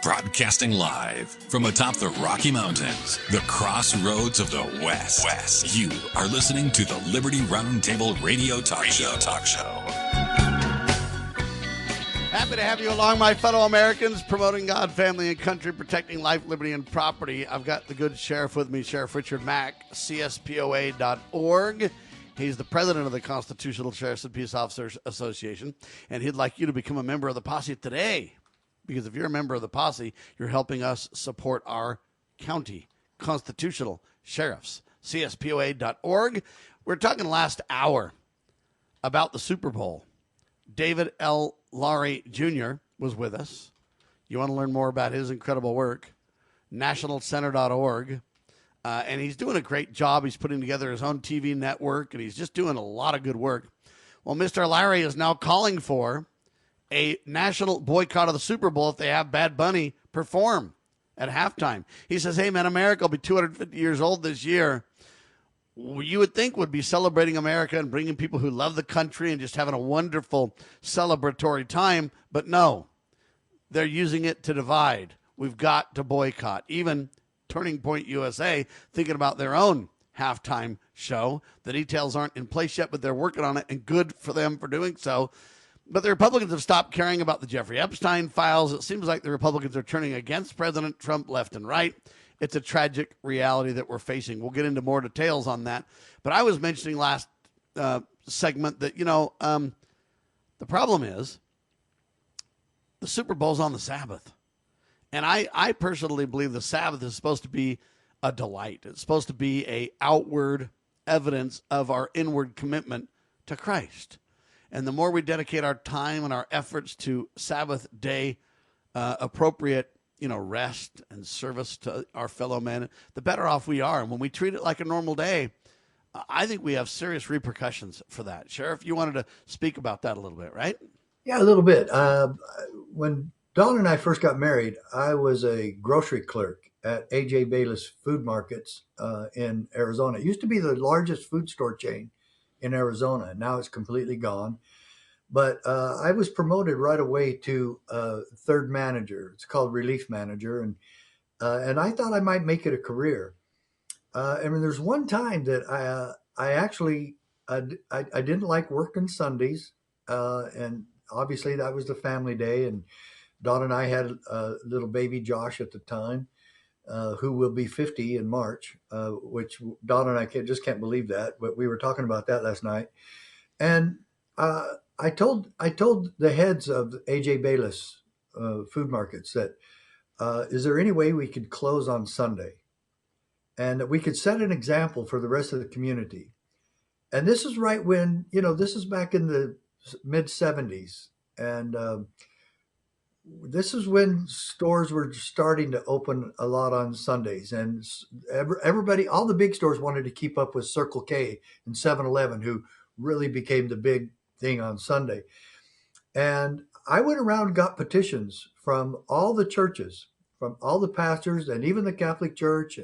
Broadcasting live from atop the Rocky Mountains, the crossroads of the West. You are listening to the Liberty RoundTable Radio Talk Show. Happy to have you along, my fellow Americans, promoting God, family, and country, protecting life, liberty, and property. I've got the good sheriff with me, Sheriff Richard Mack, CSPOA.org. He's the president of the Constitutional Sheriffs and Peace Officers Association, and he'd like you to become a member of the posse today. Because if you're a member of the posse, you're helping us support our county constitutional sheriffs. CSPOA.org. We're talking last hour about the Super Bowl. David L. Laurie Jr. was with us. You want to learn more about his incredible work, nationalcenter.org. And he's doing a great job. He's putting together his own TV network, and he's just doing a lot of good work. Well, Mr. Larry is now calling for a national boycott of the Super Bowl if they have Bad Bunny perform at halftime. He says, hey, man, America will be 250 years old this year. You would think would be celebrating America and bringing people who love the country and just having a wonderful celebratory time. But no, they're using it to divide. We've got to boycott. Even Turning Point USA thinking about their own halftime show. The details aren't in place yet, but they're working on it, and good for them for doing so. But the Republicans have stopped caring about the Jeffrey Epstein files. It seems like the Republicans are turning against President Trump left and right. It's a tragic reality that we're facing. We'll get into more details on that. But I was mentioning last segment that, the problem is the Super Bowl's on the Sabbath. And I personally believe the Sabbath is supposed to be a delight. It's supposed to be a outward evidence of our inward commitment to Christ. And the more we dedicate our time and our efforts to Sabbath day appropriate, rest and service to our fellow men, the better off we are. And when we treat it like a normal day, I think we have serious repercussions for that. Sheriff, you wanted to speak about that a little bit, right? Yeah, a little bit. When Dawn and I first got married, I was a grocery clerk at A.J. Bayless Food Markets in Arizona. It used to be the largest food store chain in Arizona. Now it's completely gone. But I was promoted right away to third manager. It's called relief manager. And I thought I might make it a career. There's one time that I actually didn't like working Sundays. And obviously that was the family day. And Dawn and I had a little baby, Josh, at the time, who will be 50 in March, which Dawn and I just can't believe that. But we were talking about that last night. And I told the heads of A.J. Bayless Food Markets that, is there any way we could close on Sunday? And that we could set an example for the rest of the community. And this is right when, this is back in the mid-'70s. And this is when stores were starting to open a lot on Sundays. And everybody, all the big stores wanted to keep up with Circle K and 7-Eleven, who really became the big thing on Sunday. And I went around and got petitions from all the churches, from all the pastors, and even the Catholic Church.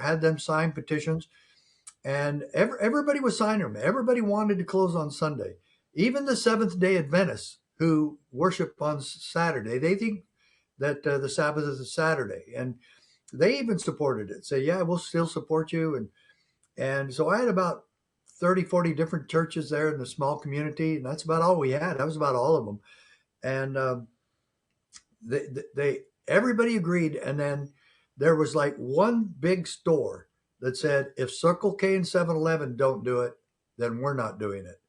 Had them sign petitions, and everybody was signing them. Everybody wanted to close on Sunday. Even the Seventh-day Adventists, who worship on Saturday, they think that the Sabbath is a Saturday, and they even supported it. Say, yeah, we'll still support you. And so I had about 30, 40 different churches there in the small community, and that's about all we had. That was about all of them. And everybody agreed, and then there was like one big store that said, if Circle K and 7-Eleven don't do it, then we're not doing it.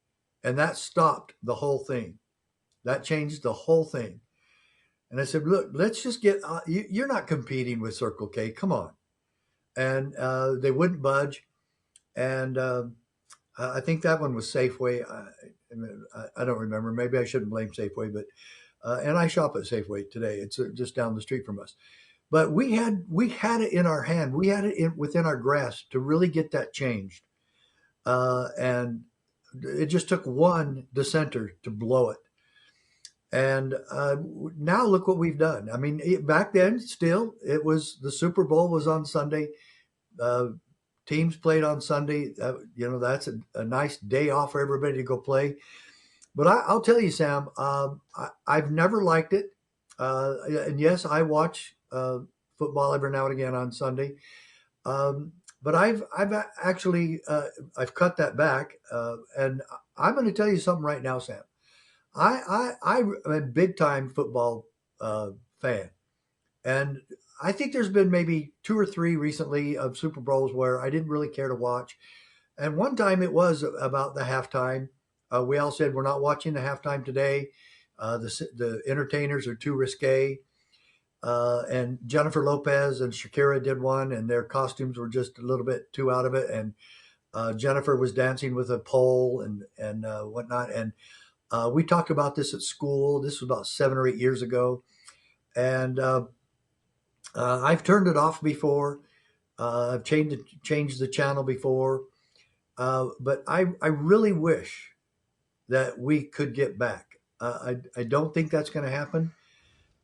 And that stopped the whole thing. That changed the whole thing. And I said, look, let's just get, you're not competing with Circle K. Come on. And they wouldn't budge. And I think that one was Safeway. I don't remember. Maybe I shouldn't blame Safeway, but and I shop at Safeway today. It's just down the street from us. But we had it in our hand. We had it within our grasp to really get that changed. And it just took one dissenter to blow it. And now look what we've done. I mean, back then, still, it was the Super Bowl was on Sunday. Teams played on Sunday. That's a nice day off for everybody to go play. But I'll tell you, Sam, I've never liked it. And yes, I watch football every now and again on Sunday. But I've actually I've cut that back, and I'm going to tell you something right now, Sam. I'm a big time football fan, and I think there's been maybe 2 or 3 recently of Super Bowls where I didn't really care to watch. And one time it was about the halftime. We all said we're not watching the halftime today. The entertainers are too risque. And Jennifer Lopez and Shakira did one, and their costumes were just a little bit too out of it. And Jennifer was dancing with a pole and whatnot. And we talked about this at school. This was about 7 or 8 years ago. And I've turned it off before. I've changed the channel before. But I really wish that we could get back. I don't think that's going to happen.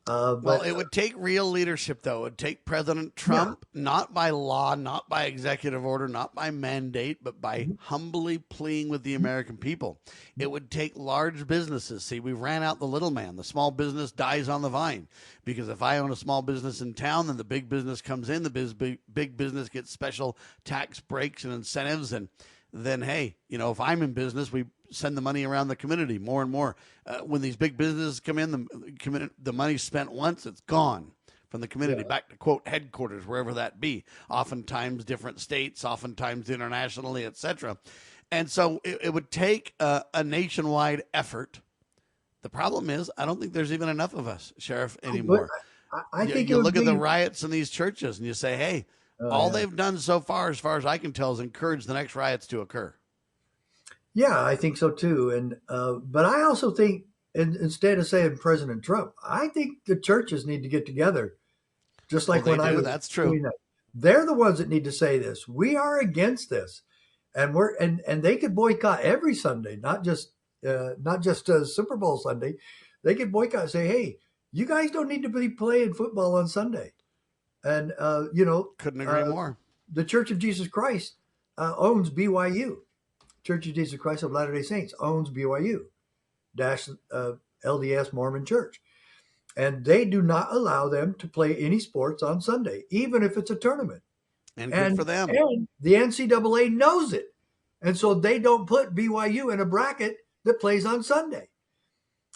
Well, it would take real leadership, though. It would take President Trump, not by law, not by executive order, not by mandate, but by humbly pleading with the American people. It would take large businesses. See, we ran out the little man. The small business dies on the vine. Because if I own a small business in town, then the big business comes in, the big business gets special tax breaks and incentives, and then, hey, if I'm in business, we send the money around the community more and more. When these big businesses come in, the money's spent once, it's gone from the community back to, quote, headquarters, wherever that be. Oftentimes different states, oftentimes internationally, etc. And so it would take a nationwide effort. The problem is, I don't think there's even enough of us, Sheriff, anymore. I think you look at the riots in these churches and you say, hey, all they've done so far as I can tell, is encourage the next riots to occur. Yeah, I think so too. And but I also think, instead of saying President Trump, I think the churches need to get together. Just like when I was that's true. They're the ones that need to say this. We are against this, and and they could boycott every Sunday, not just Super Bowl Sunday. They could boycott and say, hey, you guys don't need to be playing football on Sunday. And couldn't agree more. The Church of Jesus Christ owns BYU. Church of Jesus Christ of Latter-day Saints owns BYU LDS Mormon Church. And they do not allow them to play any sports on Sunday, even if it's a tournament. And good for them. And the NCAA knows it. And so they don't put BYU in a bracket that plays on Sunday.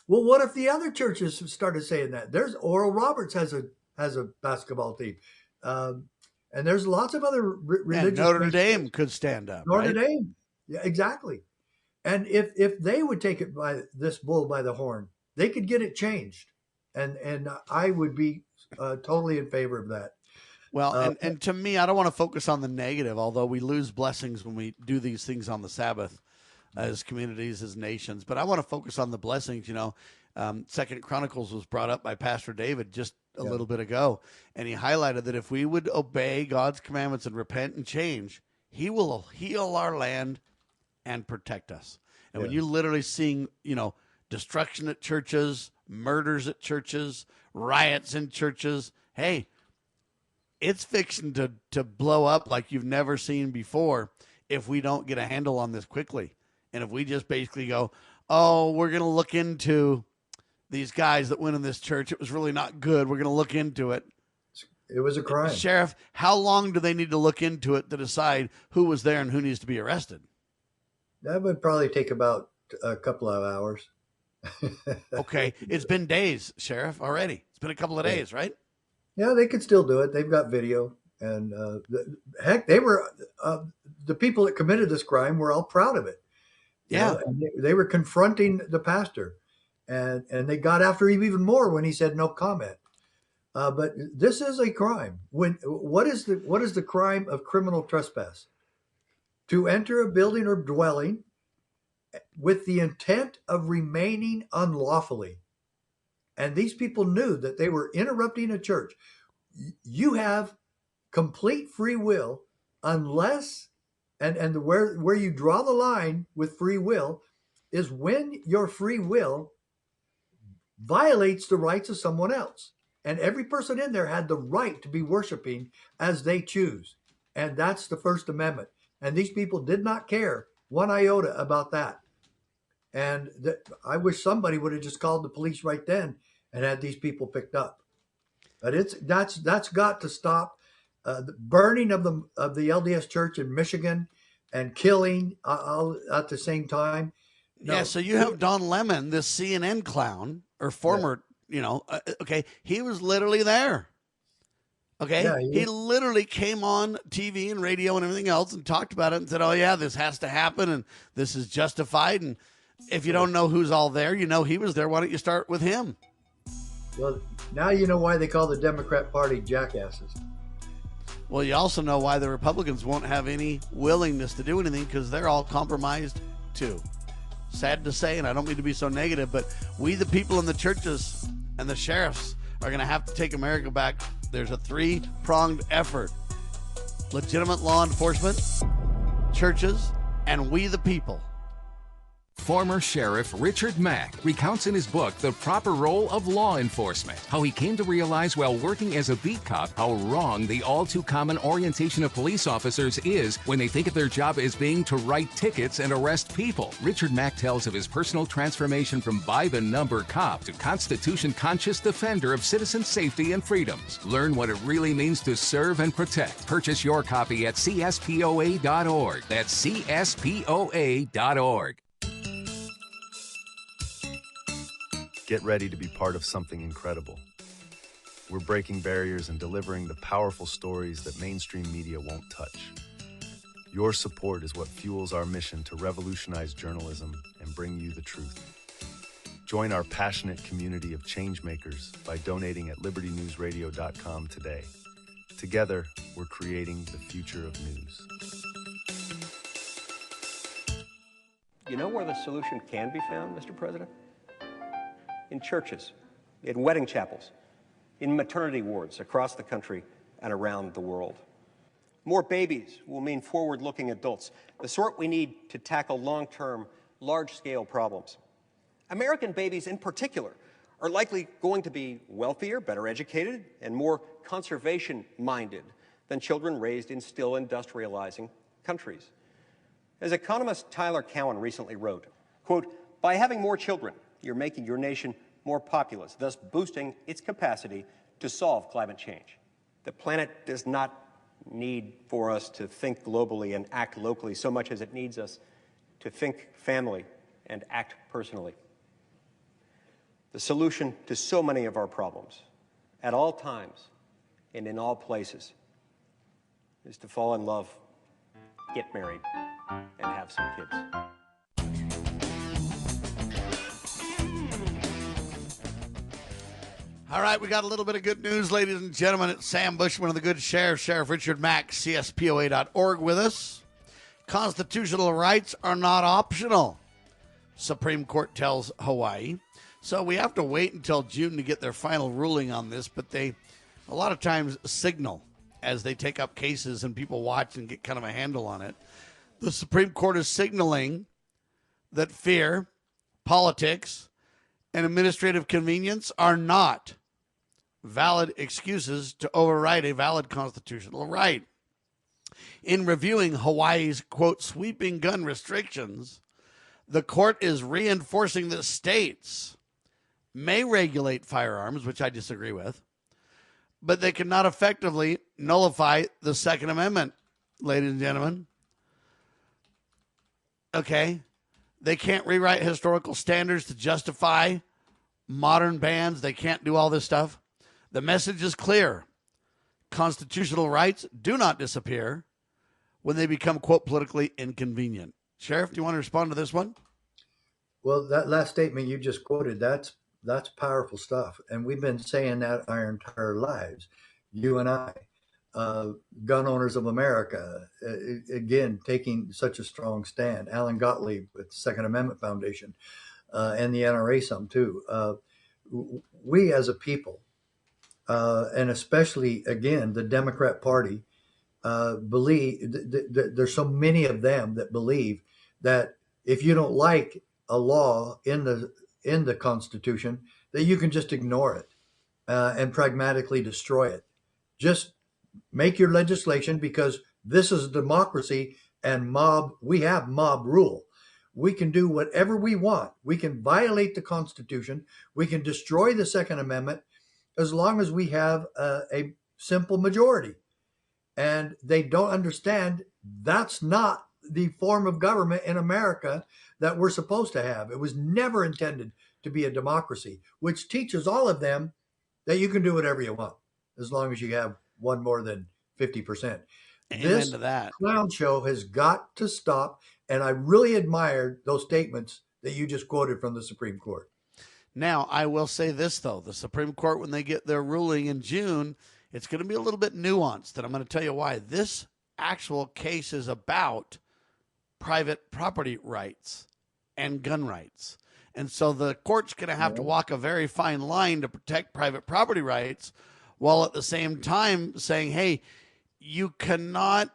Well, what if the other churches started saying that? There's Oral Roberts has a basketball team. And there's lots of other religious. And Notre Dame could stand up. Notre Dame. Yeah, exactly. And if they would take it by this bull by the horn, they could get it changed. And I would be totally in favor of that. Well, and to me, I don't want to focus on the negative, although we lose blessings when we do these things on the Sabbath as communities, as nations. But I want to focus on the blessings. Second Chronicles was brought up by Pastor David just a little bit ago, and he highlighted that if we would obey God's commandments and repent and change, he will heal our land and protect us. And when you literally seeing, destruction at churches, murders at churches, riots in churches, hey, it's fixing to blow up like you've never seen before if we don't get a handle on this quickly. And if we just basically go, oh, we're going to look into these guys that went in this church. It was really not good. We're going to look into it. It was a crime. Sheriff, how long do they need to look into it to decide who was there and who needs to be arrested? That would probably take about a couple of hours. Okay. It's been days, Sheriff, already. It's been a couple of days, right? Yeah, they could still do it. They've got video. And heck, they were the people that committed this crime were all proud of it. Yeah. And they were confronting the pastor. And they got after him even more when he said no comment. But this is a crime. What is the crime of criminal trespass? To enter a building or dwelling with the intent of remaining unlawfully. And these people knew that they were interrupting a church. You have complete free will unless, and where you draw the line with free will is when your free will violates the rights of someone else. And every person in there had the right to be worshiping as they choose. And that's the First Amendment. And these people did not care one iota about that. And I wish somebody would have just called the police right then and had these people picked up. But that's got to stop. The burning of the LDS Church in Michigan and killing all at the same time. No. Yeah, so you have Don Lemon, this CNN clown, or former, okay, he was literally there. Okay, Yeah, he literally came on TV and radio and everything else and talked about it and said, oh, yeah, this has to happen and this is justified. And if you don't know who's all there, you know he was there. Why don't you start with him? Well, now you know why they call the Democrat Party jackasses. Well, you also know why the Republicans won't have any willingness to do anything, because they're all compromised too. Sad to say, and I don't mean to be so negative, but we, the people in the churches and the sheriffs, are going to have to take America back. There's a three-pronged effort: legitimate law enforcement, churches, and we, the people. Former Sheriff Richard Mack recounts in his book The Proper Role of Law Enforcement how he came to realize while working as a beat cop how wrong the all-too-common orientation of police officers is when they think of their job as being to write tickets and arrest people. Richard Mack tells of his personal transformation from by-the-number cop to Constitution-conscious defender of citizen safety and freedoms. Learn what it really means to serve and protect. Purchase your copy at cspoa.org. That's cspoa.org. Get ready to be part of something incredible. We're breaking barriers and delivering the powerful stories that mainstream media won't touch. Your support is what fuels our mission to revolutionize journalism and bring you the truth. Join our passionate community of changemakers by donating at libertynewsradio.com today. Together, we're creating the future of news. You know where the solution can be found, Mr. President? In churches, in wedding chapels, in maternity wards across the country and around the world. More babies will mean forward-looking adults, the sort we need to tackle long-term, large-scale problems. American babies in particular are likely going to be wealthier, better educated, and more conservation-minded than children raised in still industrializing countries. As economist Tyler Cowen recently wrote, quote, "By having more children, you're making your nation more populous, thus boosting its capacity to solve climate change. The planet does not need for us to think globally and act locally so much as it needs us to think family and act personally. The solution to so many of our problems, at all times and in all places, is to fall in love, get married, and have some kids." All right, we got a little bit of good news, ladies and gentlemen. It's Sam Bushman of the Good Sheriff, Sheriff Richard Mack, CSPOA.org with us. Constitutional rights are not optional, Supreme Court tells Hawaii. So we have to wait until June to get their final ruling on this, but they a lot of times signal as they take up cases and people watch and get kind of a handle on it. The Supreme Court is signaling that fear, politics, and administrative convenience are not valid excuses to override a valid constitutional right. In reviewing Hawaii's, quote, sweeping gun restrictions, the court is reinforcing that states may regulate firearms, which I disagree with, but they cannot effectively nullify the Second Amendment, ladies and gentlemen. Okay? They can't rewrite historical standards to justify modern bans. They can't do all this stuff. The message is clear. Constitutional rights do not disappear when they become, quote, politically inconvenient. Sheriff, do you want to respond to this one? Well, that last statement you just quoted, that's powerful stuff. And we've been saying that our entire lives, you and I, gun owners of America, again, taking such a strong stand. Alan Gottlieb with the Second Amendment Foundation and the NRA some too. We as a people, and especially, again, the Democrat Party, believe there's so many of them that believe that if you don't like a law in the Constitution, that you can just ignore it and pragmatically destroy it. Just make your legislation, because this is a democracy and we have mob rule. we can do whatever we want. We can violate the Constitution. We can destroy the Second Amendment as long as we have a simple majority. And they don't understand that's not the form of government in America that we're supposed to have. It was never intended to be a democracy, which teaches all of them that you can do whatever you want as long as you have one more than 50%. Amen This to that. clown show has got to stop. And I really admired those statements that you just quoted from the Supreme Court. Now, I will say this, though. The Supreme Court, when they get their ruling in June, it's going to be a little bit nuanced. And I'm going to tell you why. This actual case is about private property rights and gun rights. And so the court's going to have to walk a very fine line to protect private property rights while at the same time saying, hey, you cannot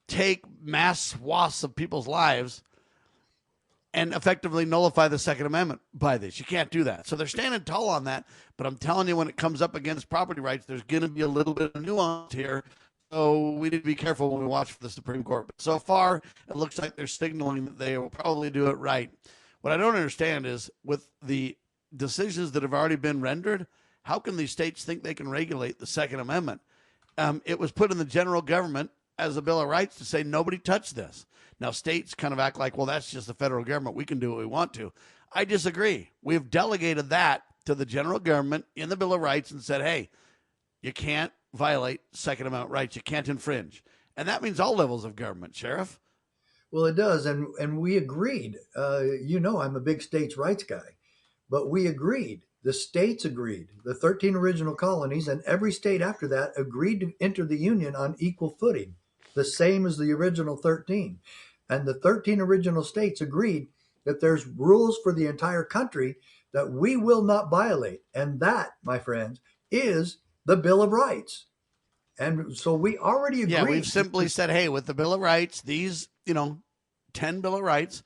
take mass swaths of people's lives and effectively nullify the Second Amendment by this. You can't do that. So they're standing tall on that. But I'm telling you, when it comes up against property rights, there's going to be a little bit of nuance here. So we need to be careful when we watch for the Supreme Court. But so far, it looks like they're signaling that they will probably do it right. What I don't understand is with the decisions that have already been rendered, how can these states think they can regulate the Second Amendment? It was put in the general government as a Bill of Rights to say nobody touched this. Now, states kind of act like, well, that's just the federal government. We can do what we want to. I disagree. We've delegated that to the general government in the Bill of Rights and said, hey, you can't violate Second Amendment rights. You can't infringe. And that means all levels of government, Sheriff. Well, it does. And we agreed. I'm a big states' rights guy. But we agreed. The states agreed. The 13 original colonies and every state after that agreed to enter the Union on equal footing, the same as the original 13. And the 13 original states agreed that there's rules for the entire country that we will not violate. And that, my friends, is the Bill of Rights. And so we already agreed. Yeah, we've simply said, hey, with the Bill of Rights, these, 10 Bill of Rights,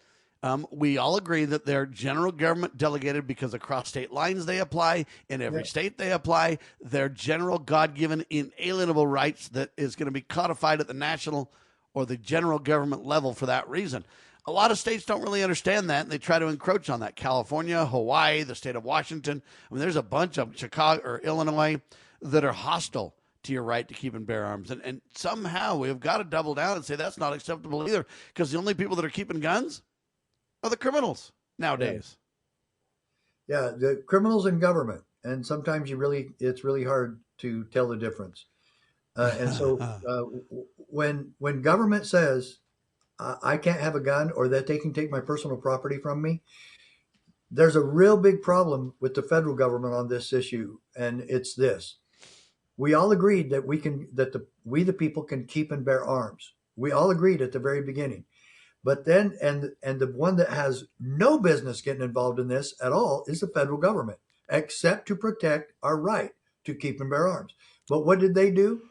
we all agree that they're general government delegated because across state lines they apply. In every state they apply. They're general God-given inalienable rights that is going to be codified at the national or the general government level for that reason. A lot of states don't really understand that, and they try to encroach on that. California, Hawaii, the state of Washington. I mean, there's a bunch of Chicago or Illinois that are hostile to your right to keep and bear arms. And somehow we've got to double down and say that's not acceptable either, because the only people that are keeping guns are the criminals nowadays. Yeah, the criminals in government. And sometimes it's really hard to tell the difference. And so when government says, I can't have a gun or that they can take my personal property from me, there's a real big problem with the federal government on this issue. And it's this. We all agreed that we the people can keep and bear arms. We all agreed at the very beginning. But then, and the one that has no business getting involved in this at all is the federal government, except to protect our right to keep and bear arms. But what did they do?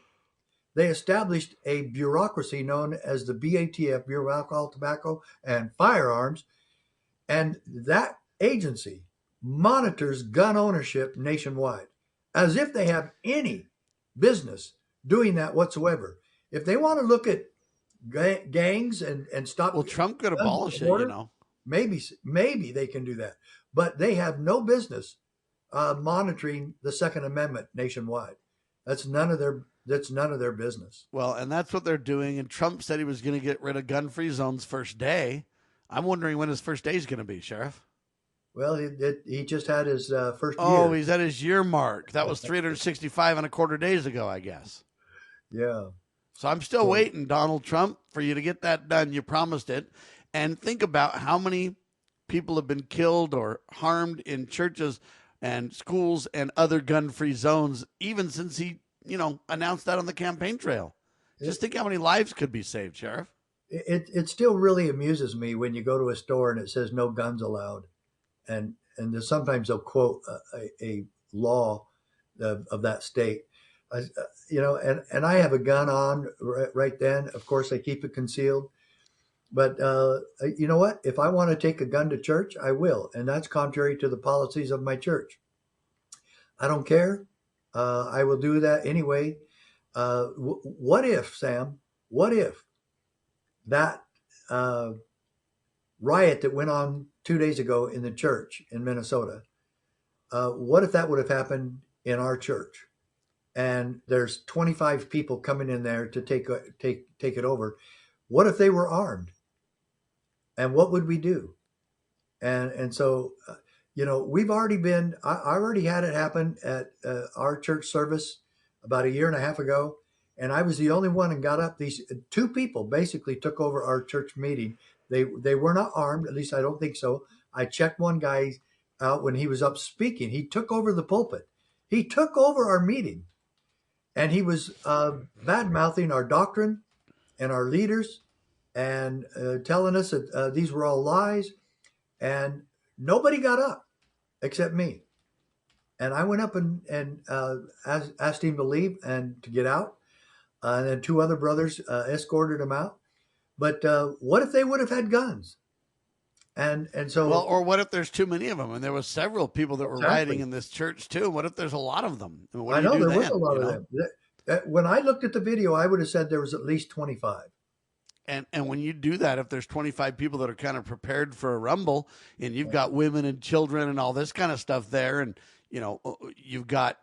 They established a bureaucracy known as the BATF, Bureau of Alcohol, Tobacco, and Firearms. And that agency monitors gun ownership nationwide, as if they have any business doing that whatsoever. If they want to look at gangs and stop. Well, Trump could abolish it, Maybe they can do that. But they have no business monitoring the Second Amendment nationwide. That's none of their business. Well, and that's what they're doing. And Trump said he was going to get rid of gun-free zones first day. I'm wondering when his first day is going to be, Sheriff. Well, he just had his first year. Oh, he's at his year mark. That was 365 and a quarter days ago, I guess. Yeah. So I'm still waiting, Donald Trump, for you to get that done. You promised it. And think about how many people have been killed or harmed in churches and schools and other gun-free zones, even since he, announced that on the campaign trail. Just think how many lives could be saved, Sheriff. It still really amuses me when you go to a store and it says no guns allowed. And sometimes they'll quote a law of that state. And I have a gun on right then. Of course, I keep it concealed. But you know what? If I want to take a gun to church, I will. And that's contrary to the policies of my church. I don't care. I will do that anyway. What if, Sam? What if that riot that went on 2 days ago in the church in Minnesota, what if that would have happened in our church? And there's 25 people coming in there to take it over. What if they were armed? And what would we do? And so, we've already been. I already had it happen at our church service about a year and a half ago, and I was the only one and got up. These two people basically took over our church meeting. They were not armed, at least I don't think so. I checked one guy out when he was up speaking. He took over the pulpit. He took over our meeting. And he was bad-mouthing our doctrine and our leaders and telling us that these were all lies. And nobody got up except me. And I went up and asked him to leave and to get out. And then two other brothers escorted him out. But what if they would have had guns? And so, well, or what if there's too many of them? And there was several people that were rioting in this church too. What if there's a lot of them? I mean, I know there was a lot of them. When I looked at the video, I would have said there was at least 25. And when you do that, if there's 25 people that are kind of prepared for a rumble, and you've got women and children and all this kind of stuff there, and you've got,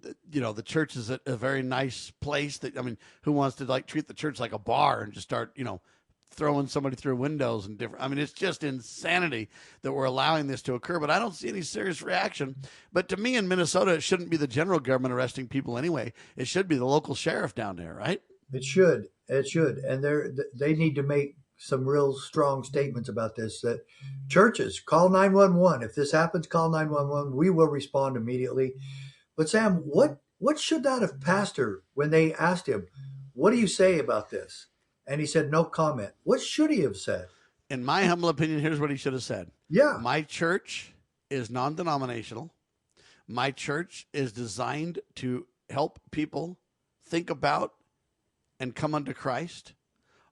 the church is a very nice place. That, I mean, who wants to treat the church like a bar and just start throwing somebody through windows and different. I mean, it's just insanity that we're allowing this to occur, but I don't see any serious reaction. But to me in Minnesota, it shouldn't be the general government arresting people anyway. It should be the local sheriff down there, right? It should. And they need to make some real strong statements about this, that churches call 911. If this happens, call 911. We will respond immediately. But Sam, what should that have pastor when they asked him, what do you say about this? And he said, no comment. What should he have said? In my humble opinion, here's what he should have said. Yeah. My church is non-denominational. My church is designed to help people think about and come unto Christ.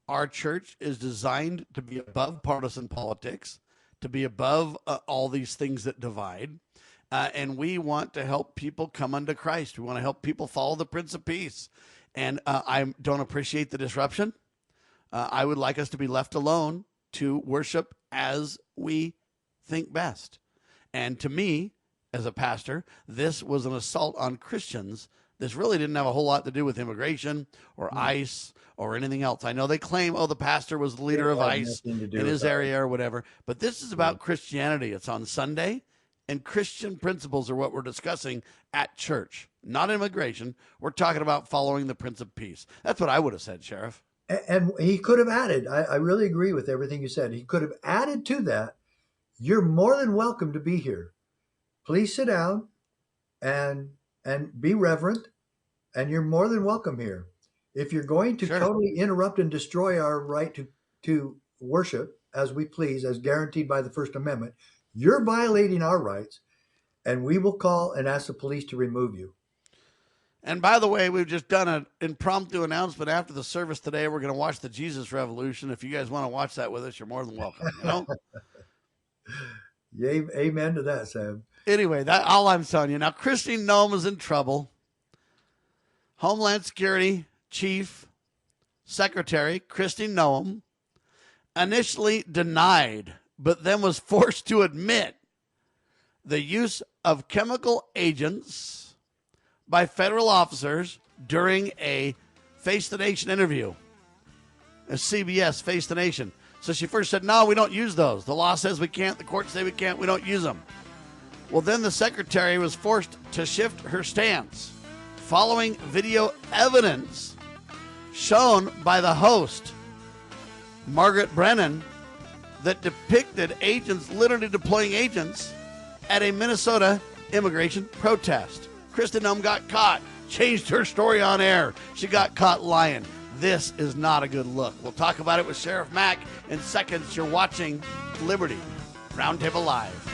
Our church is designed to be above partisan politics, to be above all these things that divide. And we want to help people come unto Christ. We want to help people follow the Prince of Peace. And I don't appreciate the disruption. I would like us to be left alone to worship as we think best. And to me, as a pastor, this was an assault on Christians. This really didn't have a whole lot to do with immigration or ICE or anything else. I know they claim, the pastor was the leader of ICE in his area or whatever. But this is about Christianity. It's on Sunday, and Christian principles are what we're discussing at church, not immigration. We're talking about following the Prince of Peace. That's what I would have said, Sheriff. And he could have added, I really agree with everything you said. He could have added to that, you're more than welcome to be here. Please sit down and be reverent, and you're more than welcome here. If you're going to totally interrupt and destroy our right to worship as we please, as guaranteed by the First Amendment, you're violating our rights, and we will call and ask the police to remove you. And by the way, we've just done an impromptu announcement after the service today. We're going to watch the Jesus Revolution. If you guys want to watch that with us, you're more than welcome. Yeah, amen to that, Sam. Anyway, that's all I'm telling you. Now, Kristi Noem is in trouble. Homeland Security Chief Secretary Kristi Noem initially denied, but then was forced to admit the use of chemical agents by federal officers during a Face the Nation interview, a CBS Face the Nation. So she first said, no, we don't use those. The law says we can't. The courts say we can't. We don't use them. Well, then the secretary was forced to shift her stance following video evidence shown by the host, Margaret Brennan, that depicted agents literally deploying agents at a Minnesota immigration protest. Kristi Noem got caught, changed her story on air. She got caught lying. This is not a good look. We'll talk about it with Sheriff Mack in seconds. You're watching Liberty Roundtable Live.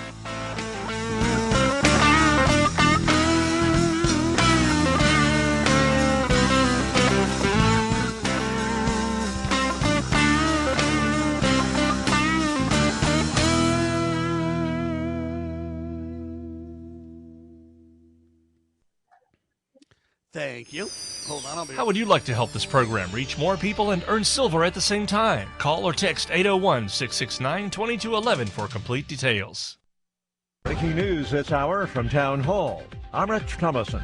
Thank you. Hold on, I'll be How would you like to help this program reach more people and earn silver at the same time? Call or text 801-669-2211 for complete details. Breaking news this hour from Town Hall. I'm Rich Thomason.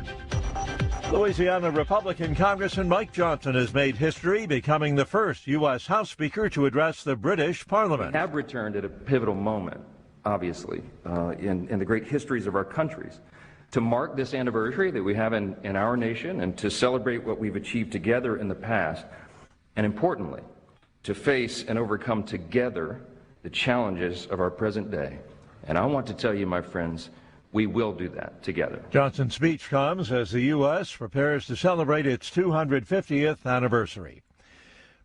Louisiana Republican Congressman Mike Johnson has made history, becoming the first U.S. House Speaker to address the British Parliament. We have returned at a pivotal moment, obviously, in the great histories of our countries, to mark this anniversary that we have in our nation and to celebrate what we've achieved together in the past, and importantly, to face and overcome together the challenges of our present day. And I want to tell you, my friends, we will do that together. Johnson's speech comes as the U.S. prepares to celebrate its 250th anniversary.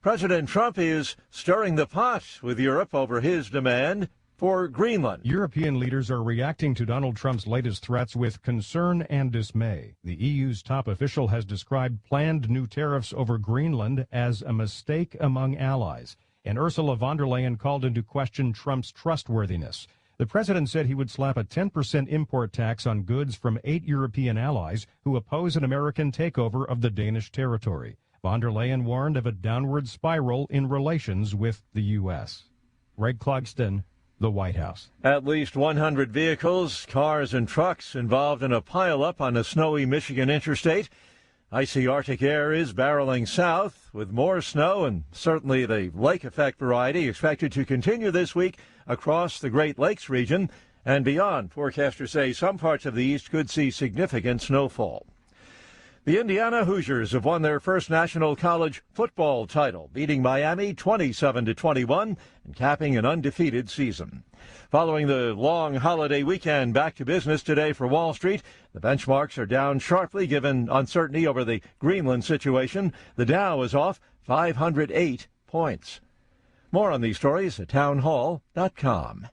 President Trump is stirring the pot with Europe over his demand for Greenland. European leaders are reacting to Donald Trump's latest threats with concern and dismay. The EU's top official has described planned new tariffs over Greenland as a mistake among allies. And Ursula von der Leyen called into question Trump's trustworthiness. The president said he would slap a 10% import tax on goods from 8 European allies who oppose an American takeover of the Danish territory. Von der Leyen warned of a downward spiral in relations with the U.S. Greg Clugston, the White House. At least 100 vehicles, cars, and trucks involved in a pileup on the snowy Michigan interstate. Icy Arctic air is barreling south, with more snow and certainly the lake effect variety expected to continue this week across the Great Lakes region and beyond. Forecasters say some parts of the east could see significant snowfall. The Indiana Hoosiers have won their first national college football title, beating Miami 27-21 and capping an undefeated season. Following the long holiday weekend, back to business today for Wall Street. The benchmarks are down sharply given uncertainty over the Greenland situation. The Dow is off 508 points. More on these stories at townhall.com.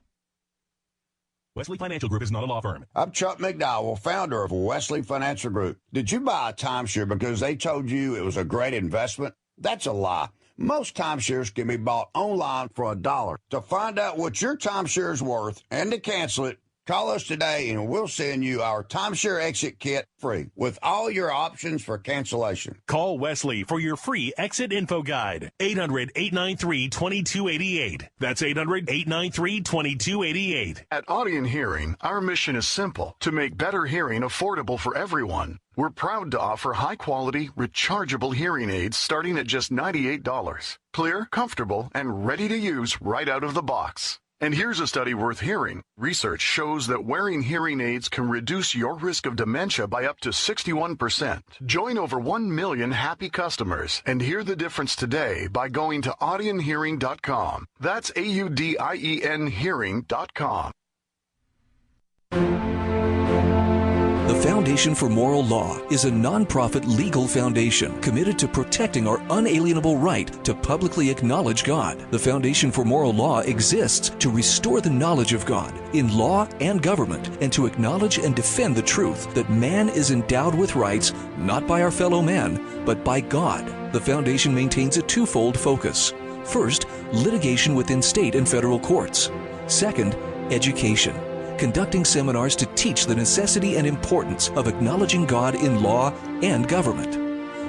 Wesley Financial Group is not a law firm. I'm Chuck McDowell, founder of Wesley Financial Group. Did you buy a timeshare because they told you it was a great investment? That's a lie. Most timeshares can be bought online for $1. To find out what your timeshare is worth and to cancel it, call us today and we'll send you our timeshare exit kit free with all your options for cancellation. Call Wesley for your free exit info guide. 800-893-2288. That's 800-893-2288. At Audion Hearing, our mission is simple: to make better hearing affordable for everyone. We're proud to offer high-quality, rechargeable hearing aids starting at just $98. Clear, comfortable, and ready to use right out of the box. And here's a study worth hearing. Research shows that wearing hearing aids can reduce your risk of dementia by up to 61%. Join over 1 million happy customers and hear the difference today by going to audionhearing.com. That's AUDIEN hearing.com. The Foundation for Moral Law is a nonprofit legal foundation committed to protecting our unalienable right to publicly acknowledge God. The Foundation for Moral Law exists to restore the knowledge of God in law and government and to acknowledge and defend the truth that man is endowed with rights not by our fellow man, but by God. The Foundation maintains a twofold focus. First, litigation within state and federal courts. Second, education, conducting seminars to teach the necessity and importance of acknowledging God in law and government.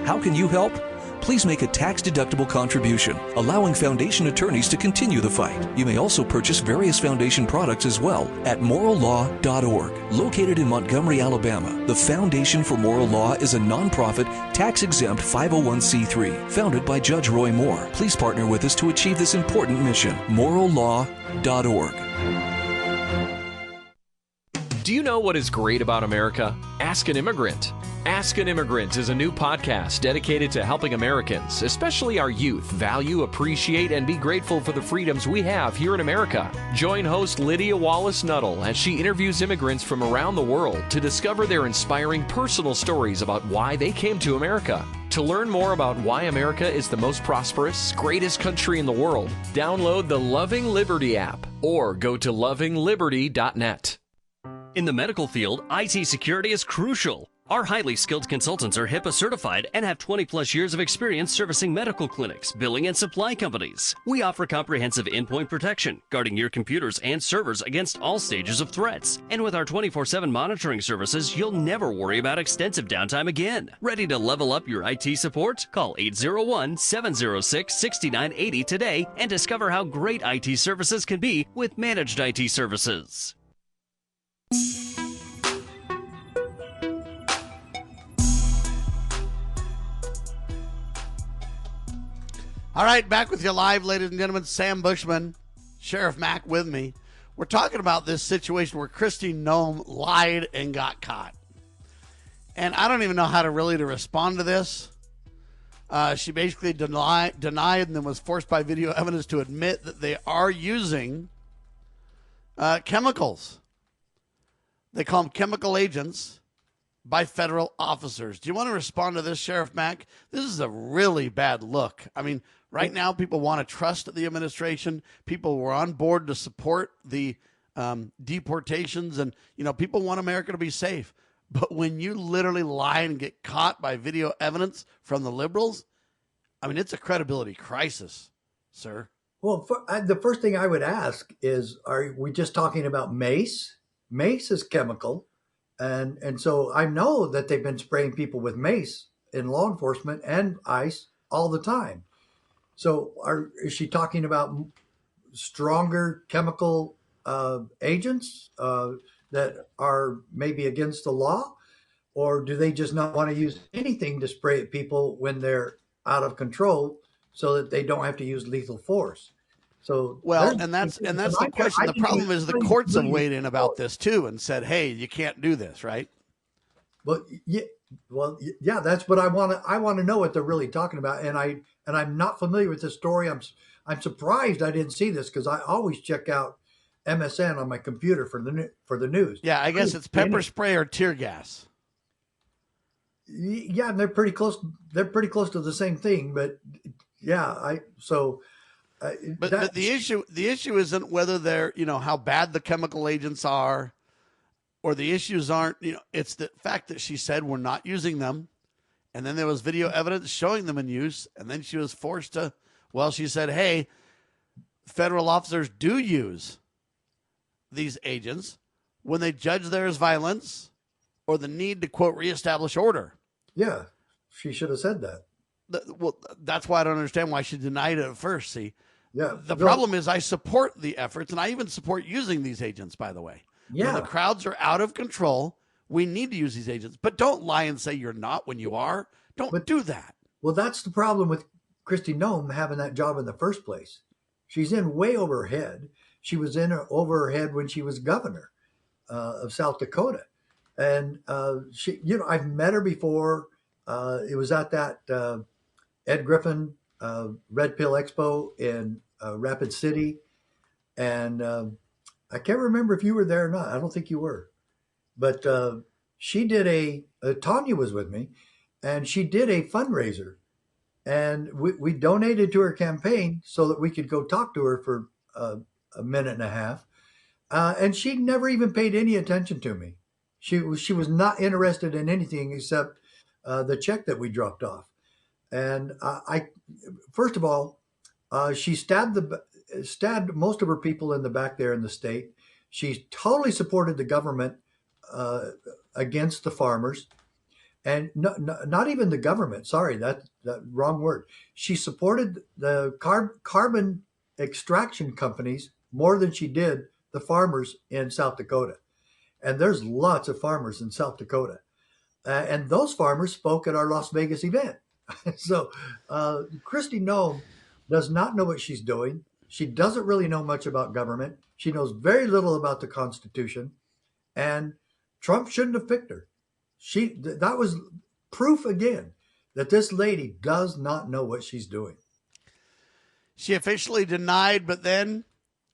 How can you help? Please make a tax-deductible contribution, allowing Foundation attorneys to continue the fight. You may also purchase various Foundation products as well at morallaw.org. Located in Montgomery, Alabama, the Foundation for Moral Law is a nonprofit, tax-exempt 501c3 founded by Judge Roy Moore. Please partner with us to achieve this important mission. morallaw.org. Do you know what is great about America? Ask an Immigrant. Ask an Immigrant is a new podcast dedicated to helping Americans, especially our youth, value, appreciate, and be grateful for the freedoms we have here in America. Join host Lydia Wallace-Nuttall as she interviews immigrants from around the world to discover their inspiring personal stories about why they came to America. To learn more about why America is the most prosperous, greatest country in the world, download the Loving Liberty app or go to lovingliberty.net. In the medical field, IT security is crucial. Our highly skilled consultants are HIPAA certified and have 20 plus years of experience servicing medical clinics, billing, and supply companies. We offer comprehensive endpoint protection, guarding your computers and servers against all stages of threats. And with our 24/7 monitoring services, you'll never worry about extensive downtime again. Ready to level up your IT support? Call 801-706-6980 today and discover how great IT services can be with managed IT services. All right, back with you live, ladies and gentlemen. Sam Bushman, Sheriff Mack with me. We're talking about this situation where Kristi Noem lied and got caught. And I don't even know how to respond to this. She basically denied and then was forced by video evidence to admit that they are using chemicals. They call them chemical agents by federal officers. Do you want to respond to this, Sheriff Mack? This is a really bad look. I mean, right now people want to trust the administration. People were on board to support the deportations, and people want America to be safe. But when you literally lie and get caught by video evidence from the liberals, I mean, it's a credibility crisis, sir. Well, the first thing I would ask is, are we just talking about mace? Mace is chemical. And so I know that they've been spraying people with mace in law enforcement and ICE all the time. So is she talking about stronger chemical agents that are maybe against the law? Or do they just not want to use anything to spray at people when they're out of control so that they don't have to use lethal force? So and that's the question. The problem is the courts have weighed in about this too and said, "Hey, you can't do this," right? Well, yeah, that's what I want to know what they're really talking about, and I'm not familiar with this story. I'm surprised I didn't see this because I always check out MSN on my computer for the news. Yeah, I guess it's pepper spray or tear gas. Yeah, and they're pretty close. They're pretty close to the same thing, but yeah, But the issue isn't whether they're, how bad the chemical agents are, or the issues aren't, it's the fact that she said we're not using them. And then there was video evidence showing them in use. And then she was forced to, she said, hey, federal officers do use these agents when they judge there as violence or the need to, quote, reestablish order. Yeah, she should have said that. Well, that's why I don't understand why she denied it at first, see. Yeah. The problem is I support the efforts, and I even support using these agents, by the way. Yeah. When the crowds are out of control, we need to use these agents. But don't lie and say you're not when you are. Don't do that. Well, that's the problem with Kristi Noem having that job in the first place. She's in way over her head. She was over her head when she was governor of South Dakota. And, I've met her before. It was at that Ed Griffin Red Pill Expo in Rapid City. And I can't remember if you were there or not. I don't think you were. But she did Tanya was with me, and she did a fundraiser. And we donated to her campaign so that we could go talk to her for a minute and a half. And she never even paid any attention to me. She was not interested in anything except the check that we dropped off. And first of all, she stabbed most of her people in the back there in the state. She totally supported the government against the farmers, and not even the government. Sorry, that wrong word. She supported the carbon extraction companies more than she did the farmers in South Dakota. And there's lots of farmers in South Dakota. And those farmers spoke at our Las Vegas event. So Kristi Noem does not know what she's doing. She doesn't really know much about government. She knows very little about the Constitution. And Trump shouldn't have picked her. That was proof again that this lady does not know what she's doing. She officially denied, but then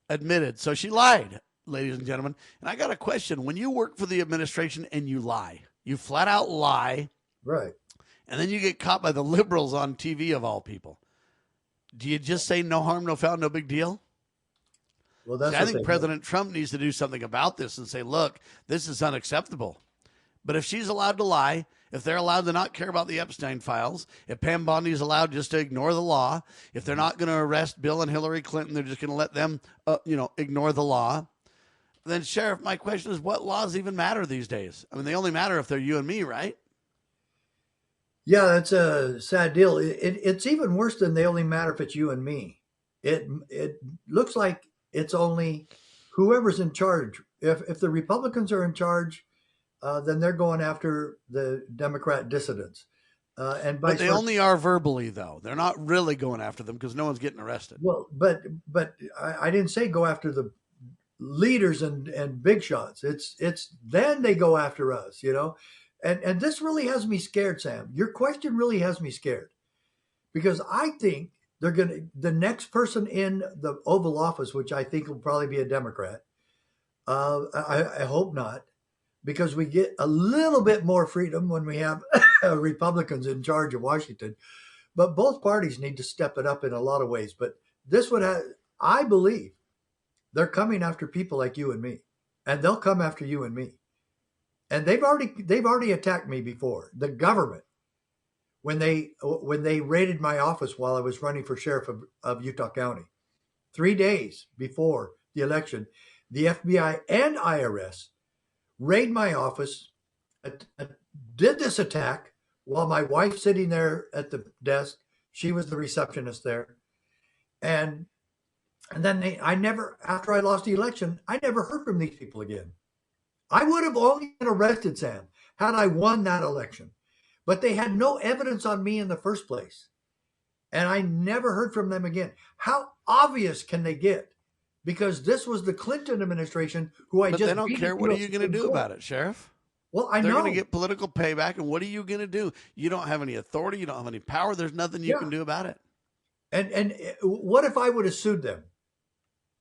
admitted. So she lied, ladies and gentlemen. And I got a question. When you work for the administration and you lie, you flat out lie. Right. And then you get caught by the liberals on TV of all people. Do you just say no harm, no foul, no big deal? Well, that's I think President Trump needs to do something about this and say, look, this is unacceptable. But if she's allowed to lie, if they're allowed to not care about the Epstein files, if Pam Bondi's allowed just to ignore the law, if they're not going to arrest Bill and Hillary Clinton, they're just going to let them, ignore the law, then, Sheriff, my question is, what laws even matter these days? I mean, they only matter if they're you and me, right? Yeah, that's a sad deal. It's even worse than they only matter if it's you and me. It looks like it's only whoever's in charge. If the Republicans are in charge, then they're going after the Democrat dissidents. But they only are verbally, though. They're not really going after them because no one's getting arrested. Well, but I didn't say go after the leaders and big shots. It's then they go after us, And this really has me scared, Sam. Your question really has me scared because I think the next person in the Oval Office, which I think will probably be a Democrat. I hope not, because we get a little bit more freedom when we have Republicans in charge of Washington. But both parties need to step it up in a lot of ways. But this would I believe they're coming after people like you and me, and they'll come after you and me. And they've already attacked me before. The government, when they raided my office while I was running for sheriff of Utah County, 3 days before the election, the FBI and IRS raided my office, did this attack while my wife sitting there at the desk. She was the receptionist there, and then after I lost the election, I never heard from these people again. I would have only been arrested, Sam, had I won that election. But they had no evidence on me in the first place. And I never heard from them again. How obvious can they get? Because this was the Clinton administration But they don't care. What are you going to do about it, Sheriff? Well, I know. They're going to get political payback, and what are you going to do? You don't have any authority. You don't have any power. There's nothing you can do about it. And what if I would have sued them?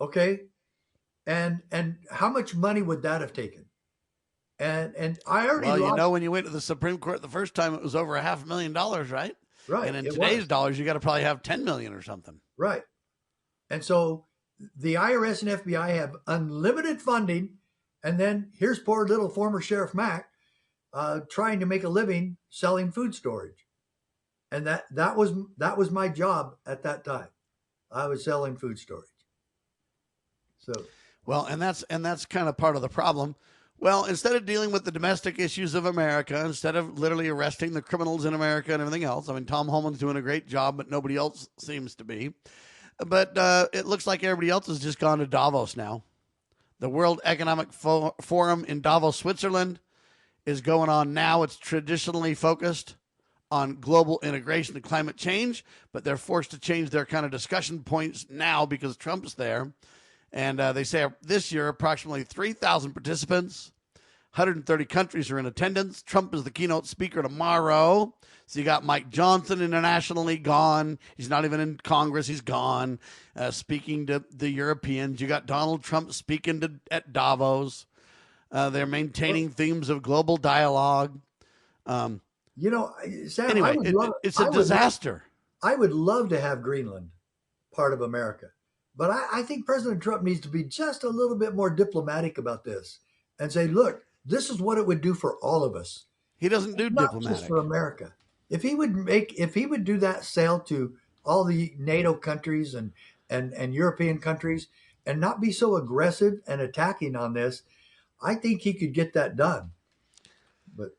Okay? And how much money would that have taken? And I already lost. When you went to the Supreme Court the first time, it was over $500,000, right? Right. And in today's dollars, you got to probably have $10 million or something. Right. And so the IRS and FBI have unlimited funding, and then here's poor little former Sheriff Mack trying to make a living selling food storage, and that was my job at that time. I was selling food storage. So and that's kind of part of the problem. Well, instead of dealing with the domestic issues of America, instead of literally arresting the criminals in America and everything else, I mean, Tom Homan's doing a great job, but nobody else seems to be. But it looks like everybody else has just gone to Davos now. The World Economic Forum in Davos, Switzerland is going on now. It's traditionally focused on global integration and climate change, but they're forced to change their kind of discussion points now because Trump's there. And they say this year, approximately 3,000 participants, 130 countries are in attendance. Trump is the keynote speaker tomorrow. So you got Mike Johnson internationally gone. He's not even in Congress. He's gone, speaking to the Europeans. You got Donald Trump speaking at Davos. They're maintaining themes of global dialogue. Sam, anyway, it's a disaster. I would love to have Greenland part of America. But I think President Trump needs to be just a little bit more diplomatic about this and say, look, this is what it would do for all of us. He doesn't do not diplomatic. Just for America. If he would do that sale to all the NATO countries and European countries and not be so aggressive and attacking on this, I think he could get that done. But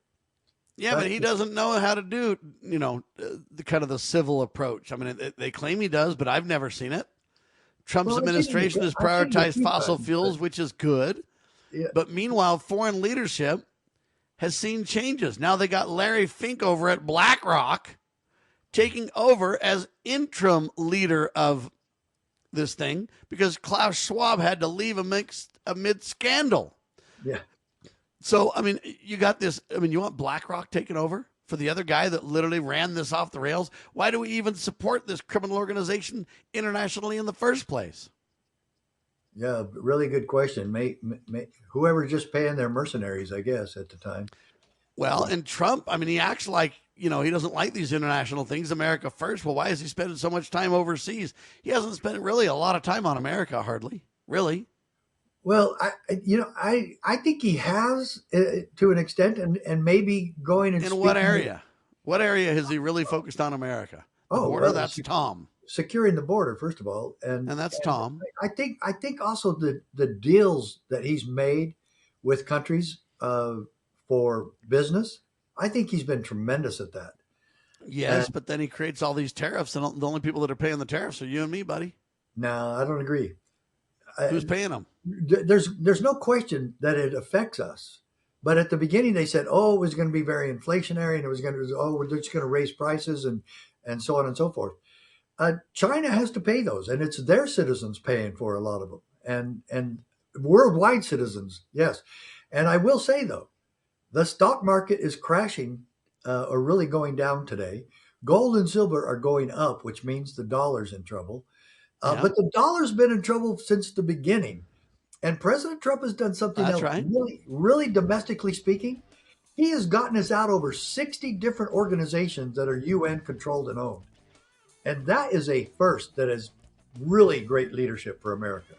he doesn't know how to do, the kind of the civil approach. I mean, they claim he does, but I've never seen it. Trump's administration has prioritized fossil fuels, which is good. Yeah. But meanwhile, foreign leadership has seen changes. Now they got Larry Fink over at BlackRock taking over as interim leader of this thing because Klaus Schwab had to leave amid scandal. Yeah. So, I mean, you got this. I mean, you want BlackRock taking over for the other guy that literally ran this off the rails? Why do we even support this criminal organization internationally in the first place? Yeah, really good question. Whoever's just paying their mercenaries, I guess, at the time. Well, and Trump, I mean, he acts like, he doesn't like these international things, America first. Well, why is he spending so much time overseas? He hasn't spent really a lot of time on America, hardly. Really. Well, I think he has to an extent, and maybe going and in what area? What area has he really focused on America? The border. Well, that's Tom. Securing the border, first of all, and that's Tom. I think also the deals that he's made with countries for business. I think he's been tremendous at that. Yes, but then he creates all these tariffs, and the only people that are paying the tariffs are you and me, buddy. No, I don't agree. Who's paying them? There's no question that it affects us. But at the beginning, they said, it was going to be very inflationary, and we're just going to raise prices and so on and so forth. China has to pay those, and it's their citizens paying for a lot of them, and worldwide citizens, yes. And I will say, though, the stock market is crashing or really going down today. Gold and silver are going up, which means the dollar's in trouble. But the dollar's been in trouble since the beginning. And President Trump has done something else, really, really domestically speaking. He has gotten us out over 60 different organizations that are UN controlled and owned. And that is a first that is really great leadership for America.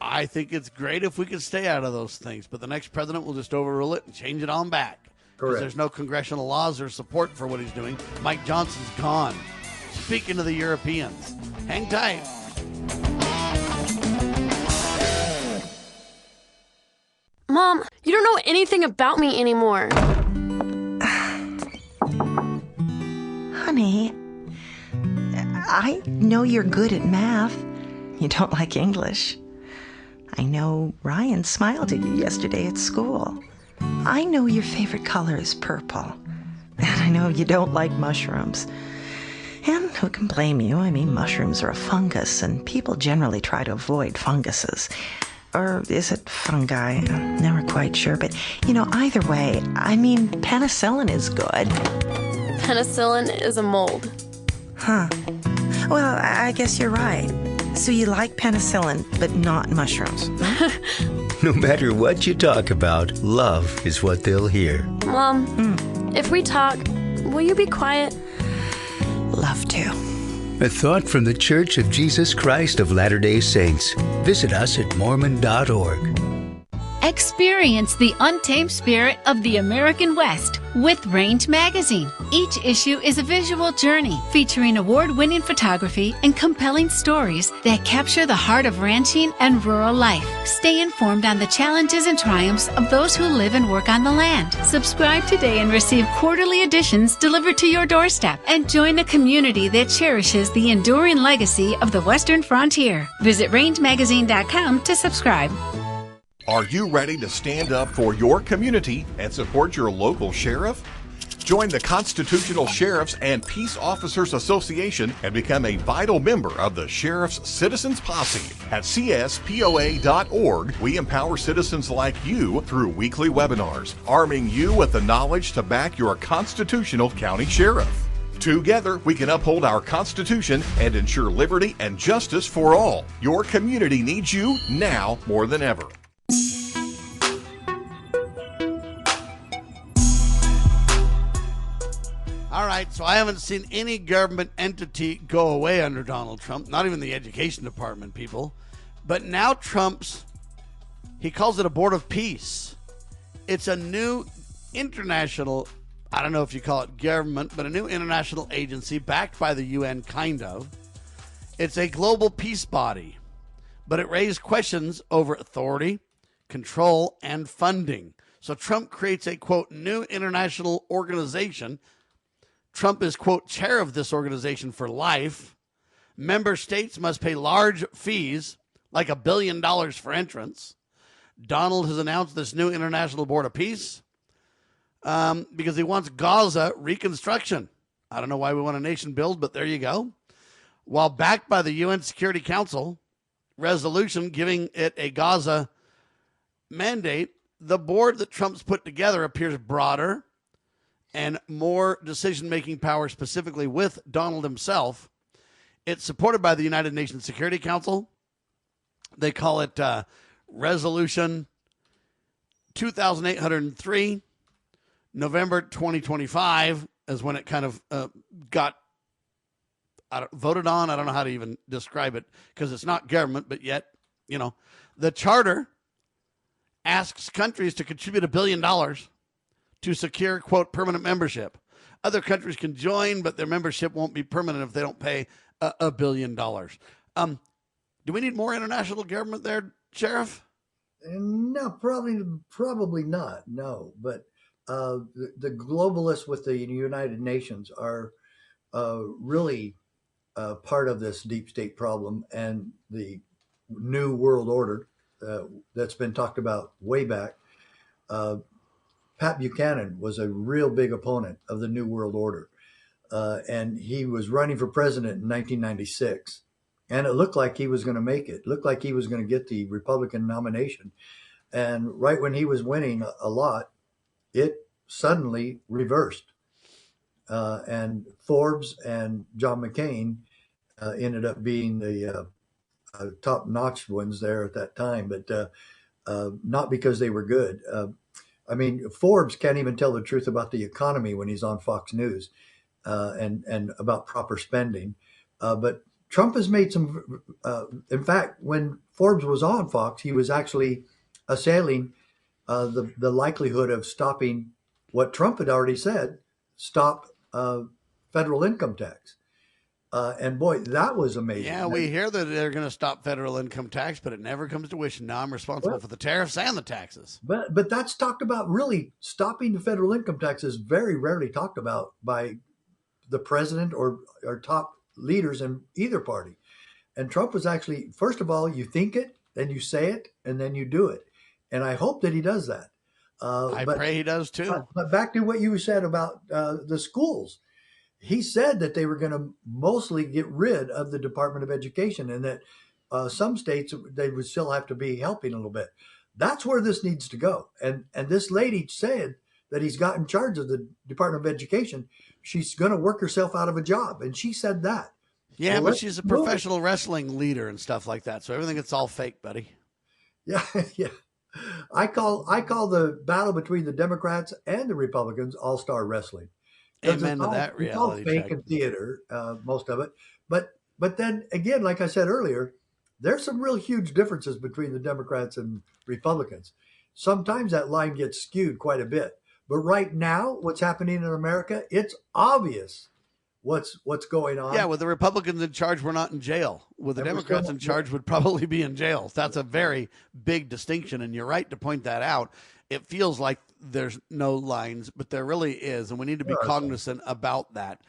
I think it's great if we can stay out of those things, but the next president will just overrule it and change it on back. Correct. There's no congressional laws or support for what he's doing. Mike Johnson's gone. Speaking to the Europeans, hang tight. Mom, you don't know anything about me anymore. Honey, I know you're good at math. You don't like English. I know Ryan smiled at you yesterday at school. I know your favorite color is purple. And I know you don't like mushrooms. And who can blame you? I mean, mushrooms are a fungus, and people generally try to avoid funguses. Or is it fungi? I'm never quite sure. But, either way, I mean, penicillin is good. Penicillin is a mold. Huh. Well, I guess you're right. So you like penicillin, but not mushrooms. No matter what you talk about, love is what they'll hear. Mom, if we talk, will you be quiet? Love to. A thought from the Church of Jesus Christ of Latter-day Saints. Visit us at Mormon.org. Experience the untamed spirit of the American West with Range Magazine. Each issue is a visual journey featuring award-winning photography and compelling stories that capture the heart of ranching and rural life. Stay informed on the challenges and triumphs of those who live and work on the land. Subscribe today and receive quarterly editions delivered to your doorstep, and join a community that cherishes the enduring legacy of the Western frontier. Visit rangemagazine.com to subscribe. Are you ready to stand up for your community and support your local sheriff? Join the Constitutional Sheriffs and Peace Officers Association and become a vital member of the Sheriff's Citizens Posse. At CSPOA.org, we empower citizens like you through weekly webinars, arming you with the knowledge to back your constitutional county sheriff. Together, we can uphold our Constitution and ensure liberty and justice for all. Your community needs you now more than ever. All right, so I haven't seen any government entity go away under Donald Trump, not even the education department, people. But now he calls it a board of peace. It's a new international, I don't know if you call it government, but a new international agency backed by the UN, kind of. It's a global peace body, but it raised questions over authority, control, and funding. So Trump creates a, quote, new international organization. Trump is, quote, chair of this organization for life. Member states must pay large fees, like $1 billion for entrance. Donald has announced this new International Board of Peace because he wants Gaza reconstruction. I don't know why we want a nation build, but there you go. While backed by the UN Security Council resolution giving it a Gaza mandate, the board that Trump's put together appears broader and more decision-making power, specifically with Donald himself. It's supported by the United Nations Security Council. They call it Resolution 2803. November 2025 is when it kind of got voted on. I don't know how to even describe it because it's not government, but yet, the charter asks countries to contribute $1 billion to secure, quote, permanent membership. Other countries can join, but their membership won't be permanent if they don't pay $1 billion. Do we need more international government there, Sheriff? No, probably not. No, but the globalists with the United Nations are really part of this deep state problem and the new world order that's been talked about way back. Pat Buchanan was a real big opponent of the new world order, and he was running for president in 1996. And it looked like he was going to make it. Looked like he was going to get the Republican nomination. And right when he was winning a lot, it suddenly reversed. And Forbes and John McCain ended up being the top-notch ones there at that time, but not because they were good. I mean, Forbes can't even tell the truth about the economy when he's on Fox News and about proper spending. But Trump has made some, in fact, when Forbes was on Fox, he was actually assailing the likelihood of stopping what Trump had already said, stop federal income tax. And boy, that was amazing. Yeah, we hear that they're going to stop federal income tax, but it never comes to fruition. Now I'm responsible for the tariffs and the taxes. But that's talked about. Really, stopping the federal income tax is very rarely talked about by the president or top leaders in either party. And Trump was actually, first of all, you think it, then you say it, and then you do it. And I hope that he does that. I pray he does too. But back to what you said about the schools. He said that they were going to mostly get rid of the Department of Education and that some states, they would still have to be helping a little bit. That's where this needs to go. And this lady said that he's got in charge of the Department of Education. She's going to work herself out of a job. And she said that. Yeah, well, but she's a professional wrestling leader and stuff like that. So everything, it's all fake, buddy. Yeah, yeah. I call the battle between the Democrats and the Republicans all-star wrestling. Amen to that reality check. It's all fake and theater, most of it. But then again, like I said earlier, there's some real huge differences between the Democrats and Republicans. Sometimes that line gets skewed quite a bit. But right now, what's happening in America, it's obvious what's going on. Yeah, with the Republicans in charge, we're not in jail. With the Democrats in charge, would probably be in jail. That's a very big distinction, and you're right to point that out. It feels like there's no lines, but there really is, and we need to be cognizant about that.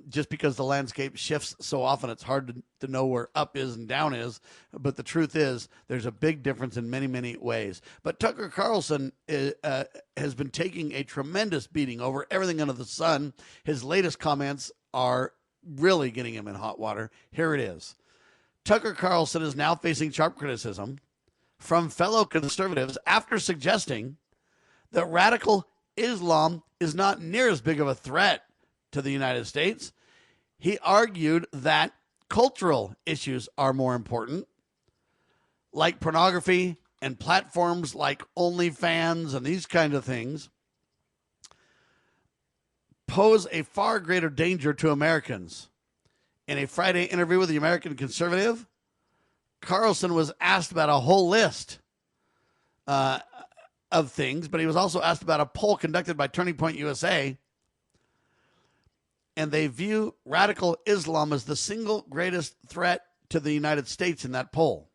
Just because the landscape shifts so often, it's hard to know where up is and down is. But the truth is, there's a big difference in many, many ways. But Tucker Carlson has been taking a tremendous beating over everything under the sun. His latest comments are really getting him in hot water. Here it is. Tucker Carlson is now facing sharp criticism from fellow conservatives after suggesting that radical Islam is not near as big of a threat to the United States. He argued that cultural issues are more important, like pornography and platforms like OnlyFans and these kind of things pose a far greater danger to Americans. In a Friday interview with the American Conservative, Carlson was asked about a whole list of things, but he was also asked about a poll conducted by Turning Point USA, and they view radical Islam as the single greatest threat to the United States in that poll.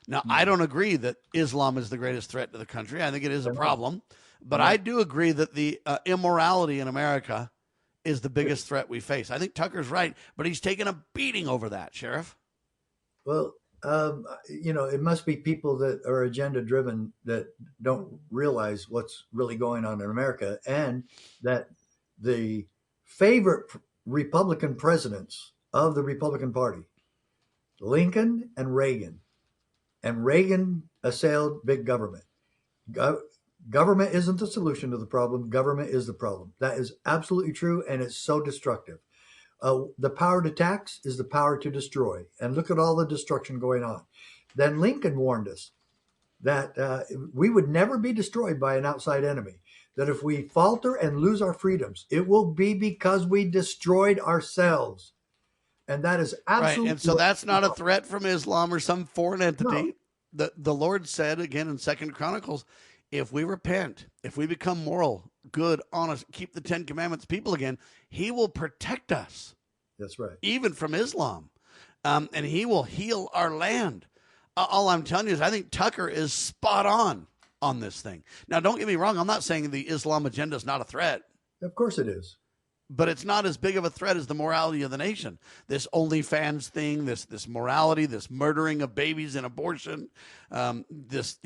Now, I don't agree that Islam is the greatest threat to the country. I think it is a problem, but I do agree that the immorality in America is the biggest threat we face. I think Tucker's right, but he's taking a beating over that, Sheriff. Well, it must be people that are agenda driven that don't realize what's really going on in America, and that the favorite Republican presidents of the Republican Party, Lincoln and Reagan assailed big government. Government isn't the solution to the problem. Government is the problem. That is absolutely true, and it's so destructive. The power to tax is the power to destroy. And look at all the destruction going on. Then Lincoln warned us that we would never be destroyed by an outside enemy, that if we falter and lose our freedoms, it will be because we destroyed ourselves. And that is absolutely right. And so that's not a threat from Islam or some foreign entity. The Lord said again in 2 Chronicles, if we repent, if we become moral, good, honest, keep the 10 Commandments people again, he will protect us. That's right. Even from Islam. And he will heal our land. All I'm telling you is I think Tucker is spot on this thing. Now, don't get me wrong. I'm not saying the Islam agenda is not a threat. Of course it is. But it's not as big of a threat as the morality of the nation. This OnlyFans thing, this morality, this murdering of babies and abortion, this,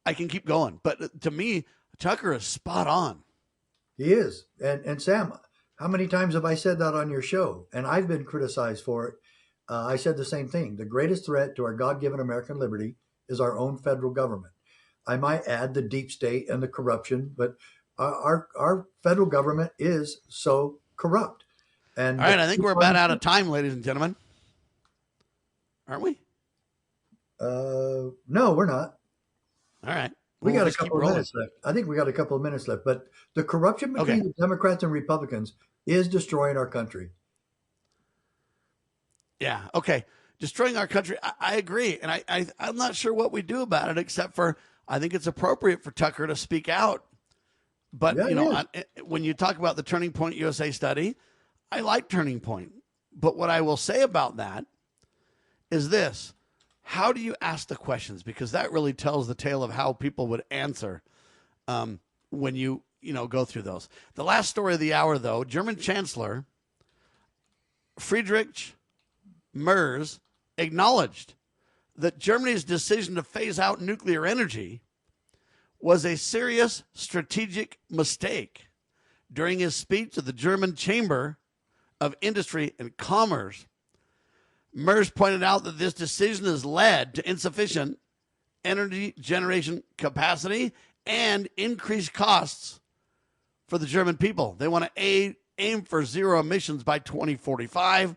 I can keep going. But to me, Tucker is spot on. He is. And Sam, how many times have I said that on your show? And I've been criticized for it. I said the same thing. The greatest threat to our God-given American liberty is our own federal government. I might add the deep state and the corruption, but our federal government is so corrupt. And all right, I think we're about out of time, ladies and gentlemen. Aren't we? No, we're not. All right. We got a couple of minutes left. I think we got a couple of minutes left. But the corruption between the Democrats and Republicans is destroying our country. Yeah. Okay. Destroying our country. I agree. And I'm not sure what we do about it, except for I think it's appropriate for Tucker to speak out. But, when you talk about the Turning Point USA study, I like Turning Point. But what I will say about that is this. How do you ask the questions? Because that really tells the tale of how people would answer when you go through those. The last story of the hour, though, German Chancellor Friedrich Merz acknowledged that Germany's decision to phase out nuclear energy was a serious strategic mistake. During his speech to the German Chamber of Industry and Commerce, Merz pointed out that this decision has led to insufficient energy generation capacity and increased costs for the German people. They want to aim for zero emissions by 2045,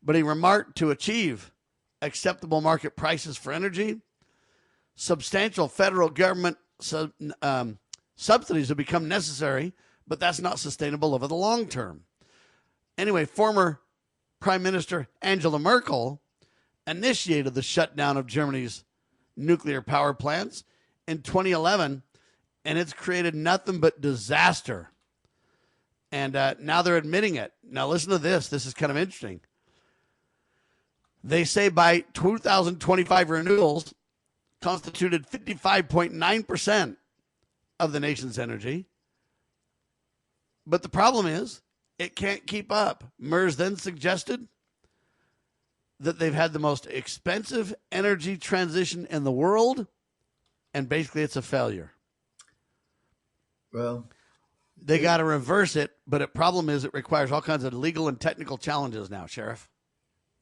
but he remarked to achieve acceptable market prices for energy, substantial federal government subsidies have become necessary, but that's not sustainable over the long term. Anyway, former Prime Minister Angela Merkel initiated the shutdown of Germany's nuclear power plants in 2011, and it's created nothing but disaster. And now they're admitting it. Now listen to this. This is kind of interesting. They say by 2025 renewals constituted 55.9% of the nation's energy. But the problem is it can't keep up. Merz then suggested that they've had the most expensive energy transition in the world, and basically it's a failure. Well, they got to reverse it, but the problem is it requires all kinds of legal and technical challenges now, Sheriff.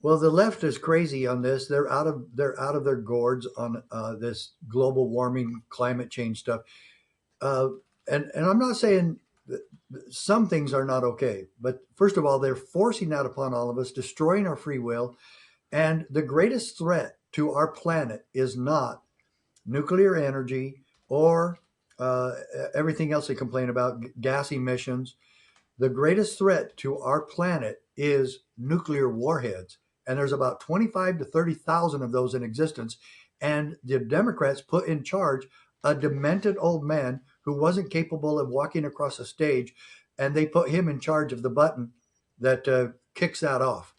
Well, the left is crazy on this. They're out of their gourds on this global warming, climate change stuff. And I'm not saying that some things are not okay, but first of all, they're forcing that upon all of us, destroying our free will. And the greatest threat to our planet is not nuclear energy or everything else they complain about, gas emissions. The greatest threat to our planet is nuclear warheads. And there's about 25 to 30,000 of those in existence. And the Democrats put in charge a demented old man who wasn't capable of walking across a stage. And they put him in charge of the button that kicks that off.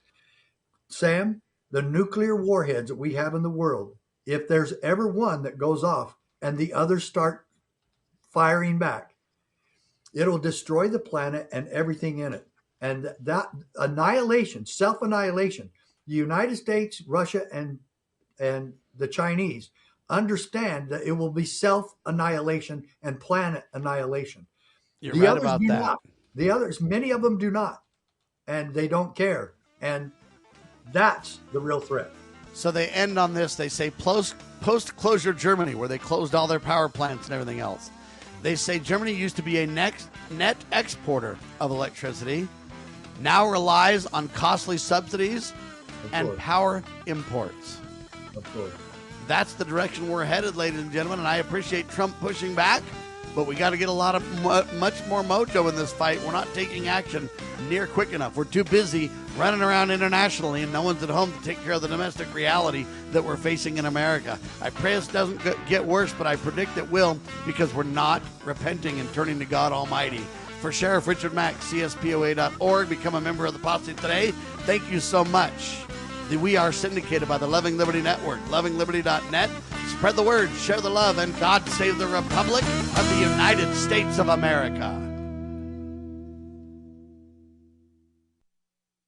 Sam, the nuclear warheads that we have in the world, if there's ever one that goes off and the others start firing back, it'll destroy the planet and everything in it. And that annihilation, self-annihilation, the United States, Russia, and the Chinese understand that it will be self-annihilation and planet annihilation. You're right about that. Not. The others, many of them do not, and they don't care. And that's the real threat. So they end on this. They say post-closure Germany, where they closed all their power plants and everything else. They say Germany used to be a net exporter of electricity, now relies on costly subsidies and power imports. Of course. That's the direction we're headed, ladies and gentlemen, and I appreciate Trump pushing back, but we got to get a lot of much more mojo in this fight. We're not taking action near quick enough. We're too busy running around internationally, and no one's at home to take care of the domestic reality that we're facing in America. I pray this doesn't get worse, but I predict it will, because we're not repenting and turning to God Almighty. For Sheriff Richard Mack, CSPOA.org, become a member of the posse today. Thank you so much. We are syndicated by the Loving Liberty Network, lovingliberty.net. Spread the word, share the love, and God save the Republic of the United States of America.